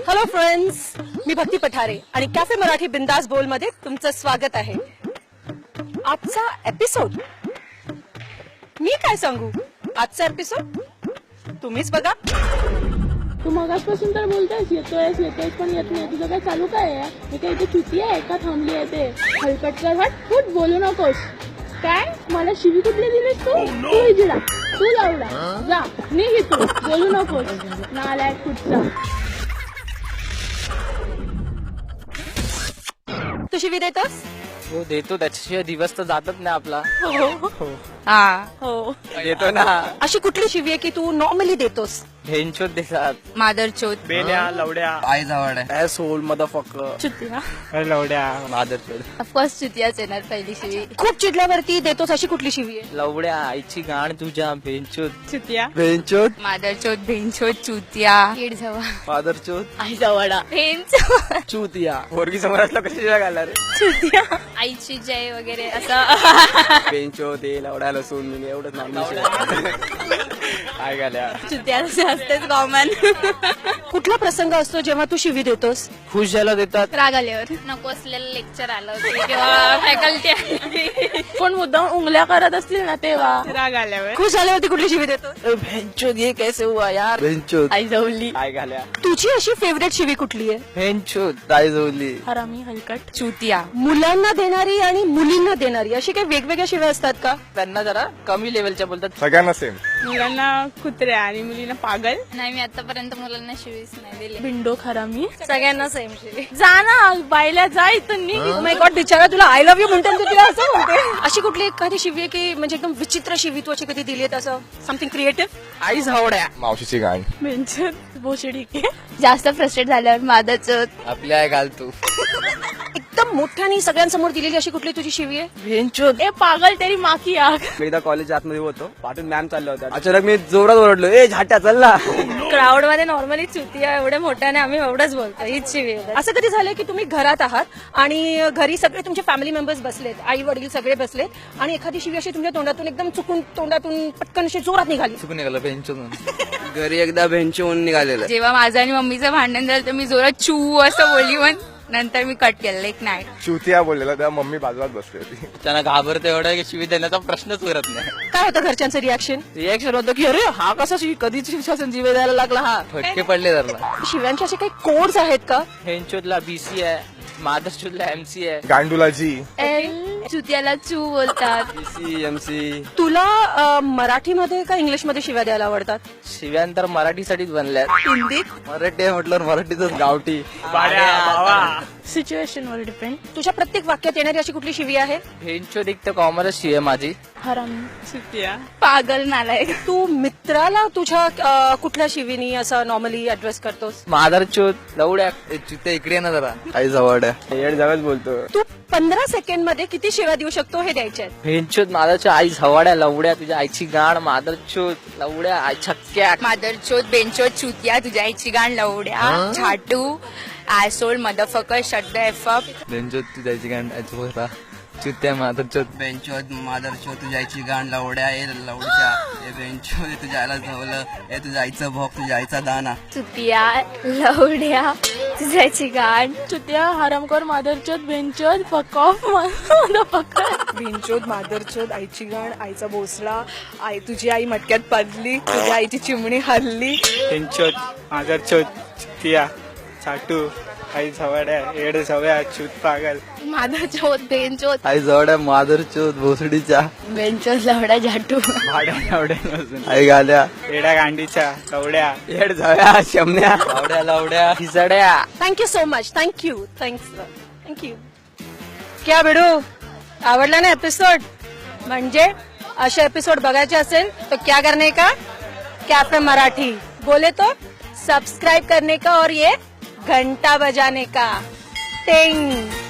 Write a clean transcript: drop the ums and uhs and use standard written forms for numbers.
Hello friends, मी भक्ती पठारे आणि cafe Marathi बिंदास बोल मध्ये तुमचं स्वागत आहे. आजचा एपिसोड मी काय सांगू, आजचा एपिसोड तुम्हीच बघा. तू मगासपासून तर बोलतेस येतोयस पण येत नाही. तुझं काय चालू काय आहे? मी काय इथे चुती आहे का थांबली आहे ते? हलकट कर, हट फुट, बोलू नकोस. काय मला शिवी कुठली दिलीस तू इजडा, तू लावडा, जा निघ तू, बोलू नकोस नालायक कुठचा. तू शिवी देतोस? हो देतो, त्याच्याशिवाय दिवस तर जातच नाही आपला. हो. देतो ना. अशी कुठली शिवी आहे की तू नॉर्मली देतोस? भेंचोद देतात, मादरचोद, बेल्या लवड्या, आई जावड आहे, सोल मदरफकर, चुतिया, लवड्या, मादरचोद, ऑफकोर्स चुतियाच येणार पहिली शिवी. खूप चिडल्यावरती देतोस अशी कुठली शिवी आहे? लवड्या, आईची गाण तुझ्या, भेंचोद, चुतिया, भेंचोद, मादरचोद, भेंचोद, चुतिया, येडझवा, मादरचोद, आईचा वडा, भेंचोद, चुतिया. पोरगी समोर असलं कशी घालणार? चुतिया, आईची जय वगैरे असं. भेंचोद, ते लवड्या लसूण मी एवढंच नाव काय घाल्या. चुतिया असतेच कॉमन. कुठला प्रसंग असतो जेव्हा तू शिवी देतोस? खुश झाला देतात, राग आल्यावर, नको असलेलं लेक्चर आलं होतं किंवा फॅकल्टी आली, कोण मुद्दाम उंगल्या करत असतील ना तेव्हा. राग आल्यावर, खुश झाल्यावरती कुठली शिवी देतोस? भेंचोद ये कैसे हुआ यार, भेंचोद, आई जवली, काय घाल्या, तुझी अशी फेवरेट शिवी कुठली आहे? भेंचोद, आई जवली, हरामी, हलकट. चुतिया, मुलांना देणारी आणि मुलींना देणारी अशी काही वेगवेगळ्या शिव्या असतात का? त्यांना जरा कमी लेवलच्या बोलतात. सगळ्यांना सेम. मुलांना कुत्र्या आणि मुलींना पागल. नाही मी आतापर्यंत मुलांना शिवीच नाही दिली. बिंडो हरामी. सगळ्यांना सेम शिवी. जा ना बायला, जा इथून निघ. ओ माय गॉड, बिचारा तुला आय लव्ह यू म्हणतात तुला असं म्हणते. अशी कुठली एखादी शिवी आहे की म्हणजे एकदम विचित्र शिवी तू अशी कधी दिली आहे असं समथिंग क्रिएटिव्ह? आई जावड्या, मावशीची गाण. बेंचर बोशडी के. जास्त फ्रस्ट्रेट झाल्यावर मादरचोद, आपल्या आई घाल तू, एकदम मोठ्याने सगळ्यांसमोर दिलेली अशी कुठली तुझी शिवी आहे? भेंचोद. ए पागल तेरी माँ की आग. मी एकदा कॉलेज आतमध्ये होतो, पाठून मॅम चालल्या होत्या, अचानक मी जोरात ओरडलो, ए झाट्या चल ना. क्राऊड मध्ये नॉर्मली चुतिया एवढ्या मोठ्याने आम्ही एवढंच बोलतो, हीच शिवी आहे. असं कधी झालंय की तुम्ही घरात आहात आणि घरी सगळे तुमचे फॅमिली मेंबर्स बसलेत, आई वडील सगळे बसलेत आणि एखादी शिवी अशी तुमच्या तोंडातून एकदम चुकून तोंडातून पटकन अशी जोरात निघाली? चुकून निघालं भेंचोद. घरी एकदा भेंचोद निघालेलं. जेव्हा माझं आणि मम्मीचं भांडण झालं तर मी जोरात चू असं बोलली, पण नंतर मी कट केलं एक नाही. चुतिया बोललेला तेव्हा मम्मी बाजूलाच बसली होती. त्यांना घाबरतं एवढं की शिवी देण्याचा प्रश्नच उरत नाही. काय होतं घरच्यांचं रिॲक्शन? रिएक्शन होतं की अरे हा कसा कधीच शिवशासन जीवे द्यायला लागला, हा फटके पडले धरला. शिव्यांचे असे काही कोड्स आहेत का? भेंचोदला बीसी आहे, मादरचोदला एमसी आहे, गांडूला जी. चुतियाला चू बोलतात. BC MC. तुला मराठीमध्ये का इंग्लिशमध्ये शिव्या द्यायला आवडतात? शिव्यांतर मराठीसाठीच बनल्यात. हिंदीत? मराठी आहे म्हटलं मराठीतच गावठी. सिच्युएशन वर डिपेंड. तुझ्या प्रत्येक वाक्यात येणारी अशी कुठली शिवी आहे? भेंचोद एक तर कॉमनच शिव आहे माझी. हरामी, चुतिया, पागल नालायक. तू मित्राला तुझ्या कुठल्या शिवीनी असं नॉर्मली ऍड्रेस करतोस? मादरचोद, लवड्या, चित्ते इकडे ना जरा, आई जवळ येड जवळ बोलतो. तू 15 सेकंड मध्ये किती शिव्या देऊ शकतो हे द्यायचे आहेत. भेंचोद, मादरचोद, आई झवाड्या, लवड्या, तुझ्या आईची गाण, मादरचोद, लवड्या, आई छक्क्या, मादरचोद, बेंचोद, चुतिया, तुझ्या आईची गाण, लवड्या, झाटू, asshole, motherfucker, shut the F up. भेंचोद, तुझ्या आईची गाण, बोलता चुत्या, मादरचोद, बेंचोद, मादरचोद, तुझ्या आईची गाण, लवड्या, ए लवडच्या, ए बेंचोद, तुझ्या आईला धावलं, ए तुझ्या आईचं भोग, तुझ्या आईचा दाना. चुतिया, लवड्या, तुझ्या आईची गाण. चुतिया, हरामखोर, मादरचोद, बेंचोद, फक ऑफ, मदरफकर. भिंचोद, मादरचोद, आईची गाण, आईचा भोसला, आई तुझी आई मटक्यात पडली, तुझ्या आईची चिमणी हरली. भेंचोद, मादरचोद, चुतिया, चाटू, आई झवाड्या, येड झव्या, चूत पागल. मादरचोद, बेंचोद, आई जवड्या, मादरचोद, भोसडीच्या, बेंचोद, लवड्या, झाटू. भाड्या लावड्या, आई गाल्या, येड्या गांडीच्या, लवड्या, येड झव्या, शमण्या, लावड्या, लावड्या, खिचड्या. Thank you so much. थँक्यू. क्या बेडू, आवडला ना एपिसोड? म्हणजे असे एपिसोड बघायचे असेल तो क्या करने का? कैफे मराठी बोले तो सब्सक्राइब करने का और ये घंटा बजाने का. टिंग.